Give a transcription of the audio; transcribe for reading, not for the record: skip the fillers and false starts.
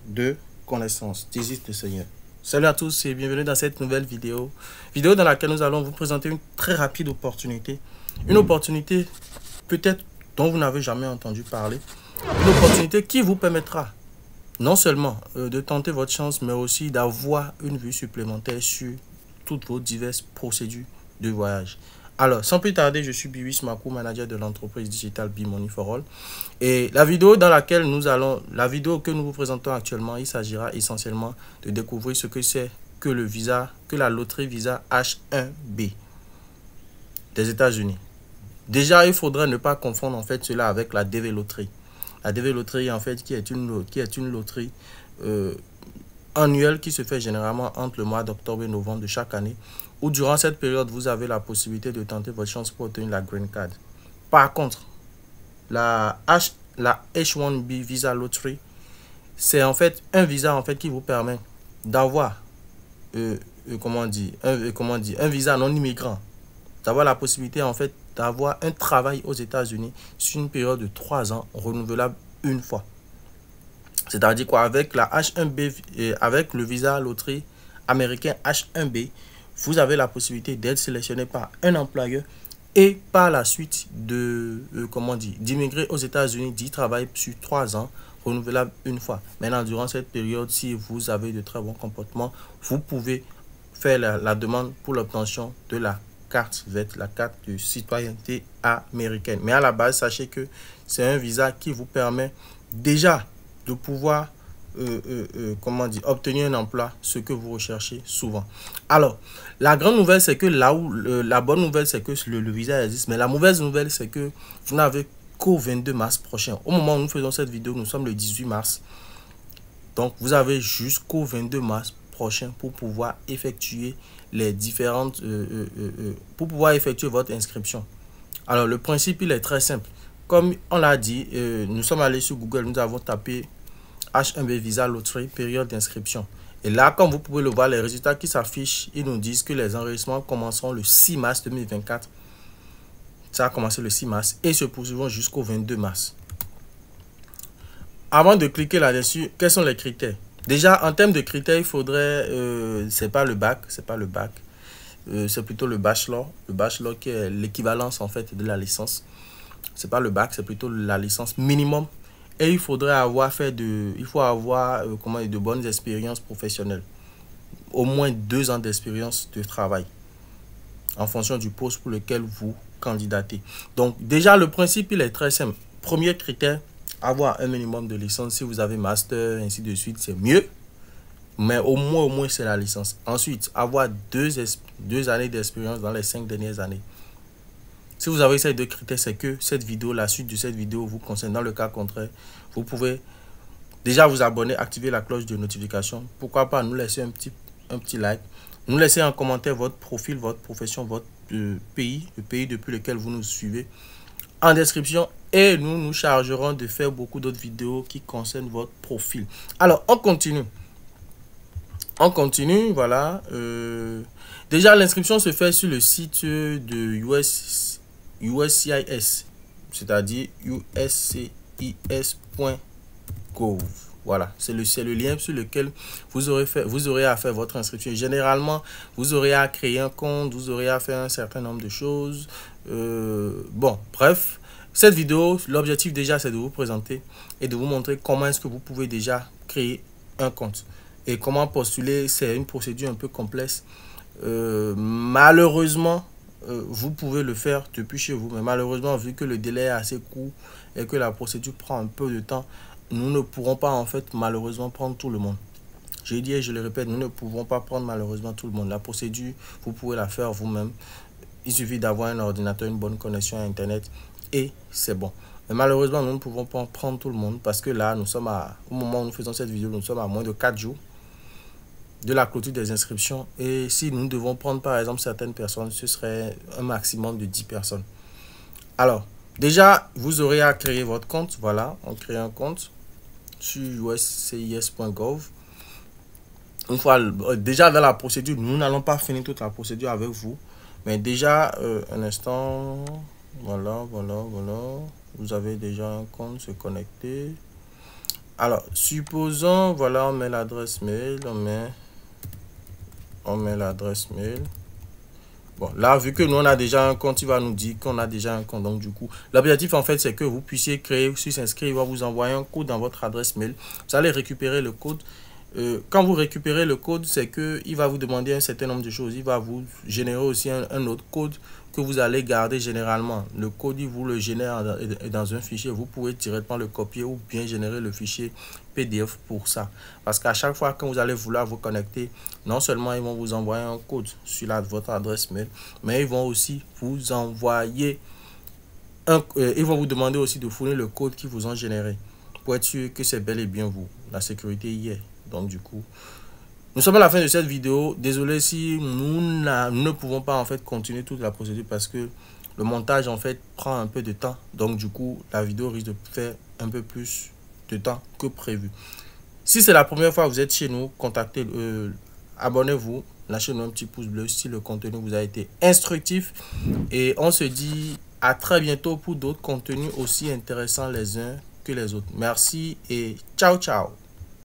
de connaissances. Désire le Seigneur. Salut à tous et bienvenue dans cette nouvelle vidéo. Vidéo dans laquelle nous allons vous présenter une très rapide opportunité. Une opportunité peut-être dont vous n'avez jamais entendu parler. Une opportunité qui vous permettra non seulement de tenter votre chance, mais aussi d'avoir une vue supplémentaire sur toutes vos diverses procédures de voyage. Alors, sans plus tarder, je suis Biwis Makou, manager de l'entreprise digitale Be-Money for All. Et la vidéo que nous vous présentons actuellement, il s'agira essentiellement de découvrir ce que c'est que la loterie Visa H1B des États-Unis. Déjà, il faudrait ne pas confondre en fait cela avec la DV Loterie. La DV Loterie, en fait, qui est une loterie annuelle qui se fait généralement entre le mois d'octobre et novembre de chaque année, où durant cette période, vous avez la possibilité de tenter votre chance pour obtenir la Green Card. Par contre, la H1B Visa Lottery, c'est en fait un visa en fait qui vous permet d'avoir un visa non immigrant, d'avoir la possibilité en fait d'avoir un travail aux États-Unis sur une période de 3 ans renouvelable une fois. C'est-à-dire quoi, avec la H1B, avec le visa loterie américain H1B, vous avez la possibilité d'être sélectionné par un employeur et par la suite d'immigrer aux États-Unis, d'y travailler sur 3 ans, renouvelable une fois. Maintenant, durant cette période, si vous avez de très bons comportements, vous pouvez faire la demande pour l'obtention de la carte verte, la carte de citoyenneté américaine. Mais à la base, sachez que c'est un visa qui vous permet déjà de pouvoir obtenir un emploi, ce que vous recherchez souvent. Alors, la grande nouvelle, c'est que la bonne nouvelle, c'est que le visa existe, mais la mauvaise nouvelle, c'est que vous n'avez qu'au 22 mars prochain. Au moment où nous faisons cette vidéo, nous sommes le 18 mars. Donc, vous avez jusqu'au 22 mars prochain pour pouvoir effectuer les différentes pour pouvoir effectuer votre inscription. Alors, le principe, il est très simple. Comme on l'a dit, nous sommes allés sur Google, nous avons tapé H1B Visa Lottery, période d'inscription. Et là, comme vous pouvez le voir, les résultats qui s'affichent, ils nous disent que les enregistrements commenceront le 6 mars 2024. Ça a commencé le 6 mars et se poursuivront jusqu'au 22 mars. Avant de cliquer là-dessus, quels sont les critères? Déjà, en termes de critères, il faudrait, c'est pas le bac, c'est plutôt le bachelor. Le bachelor qui est l'équivalence en fait de la licence. C'est pas le bac, c'est plutôt la licence minimum. Et il faudrait avoir de bonnes expériences professionnelles. Au moins 2 ans d'expérience de travail en fonction du poste pour lequel vous candidatez. Donc déjà, le principe, il est très simple. Premier critère, avoir un minimum de licence. Si vous avez master, ainsi de suite, c'est mieux. Mais au moins, c'est la licence. Ensuite, avoir 2 années d'expérience dans les 5 dernières années. Si vous avez ces 2 critères, c'est que la suite de cette vidéo vous concerne. Dans le cas contraire, vous pouvez déjà vous abonner, activer la cloche de notification. Pourquoi pas nous laisser un petit like. Nous laisser en commentaire votre profil, votre profession, votre pays, le pays depuis lequel vous nous suivez en description. Et nous chargerons de faire beaucoup d'autres vidéos qui concernent votre profil. Alors, on continue. Voilà. Déjà, l'inscription se fait sur le site de USCIS, c'est-à-dire uscis.gov. Voilà, c'est le lien sur lequel vous aurez à faire votre inscription. Généralement, vous aurez à créer un compte, vous aurez à faire un certain nombre de choses. Bon, bref, cette vidéo, l'objectif déjà, c'est de vous présenter et de vous montrer comment est-ce que vous pouvez déjà créer un compte. Et comment postuler, c'est une procédure un peu complexe. Malheureusement, vous pouvez le faire depuis chez vous, mais malheureusement, vu que le délai est assez court et que la procédure prend un peu de temps, nous ne pourrons pas en fait malheureusement prendre tout le monde. Je dis et je le répète, nous ne pouvons pas prendre malheureusement tout le monde. La procédure, vous pouvez la faire vous-même. Il suffit d'avoir un ordinateur, une bonne connexion à Internet et c'est bon. Mais malheureusement, nous ne pouvons pas prendre tout le monde parce que là, au moment où nous faisons cette vidéo, nous sommes à moins de 4 jours de la clôture des inscriptions. Et si nous devons prendre par exemple certaines personnes, ce serait un maximum de 10 personnes. Alors, déjà, vous aurez à créer votre compte. Voilà, on crée un compte sur uscis.gov. Une fois, déjà dans la procédure, nous n'allons pas finir toute la procédure avec vous. Mais déjà, un instant, voilà. Vous avez déjà un compte, se connecter. Alors, supposons, voilà, on met l'adresse mail, on met l'adresse mail. Bon, là, vu que nous, on a déjà un compte, il va nous dire qu'on a déjà un compte. Donc, du coup, l'objectif, en fait, c'est que vous puissiez créer, sur s'inscrire, il va vous envoyer un code dans votre adresse mail. Vous allez récupérer le code. Quand vous récupérez le code, c'est qu'il va vous demander un certain nombre de choses. Il va vous générer aussi un autre code que vous allez garder généralement. Le code, il vous le génère dans un fichier. Vous pouvez directement le copier ou bien générer le fichier PDF pour ça. Parce qu'à chaque fois que vous allez vouloir vous connecter, non seulement ils vont vous envoyer un code sur votre adresse mail, mais ils vont aussi vous envoyer ils vont vous demander aussi de fournir le code qu'ils vous ont généré pour être sûr que c'est bel et bien vous. La sécurité y est. Donc du coup, nous sommes à la fin de cette vidéo. Désolé si nous ne pouvons pas en fait continuer toute la procédure parce que le montage en fait prend un peu de temps. Donc du coup, la vidéo risque de faire un peu plus de temps que prévu. Si c'est la première fois que vous êtes chez nous, contactez, abonnez-vous, lâchez-nous un petit pouce bleu si le contenu vous a été instructif. Et on se dit à très bientôt pour d'autres contenus aussi intéressants les uns que les autres. Merci et ciao ciao.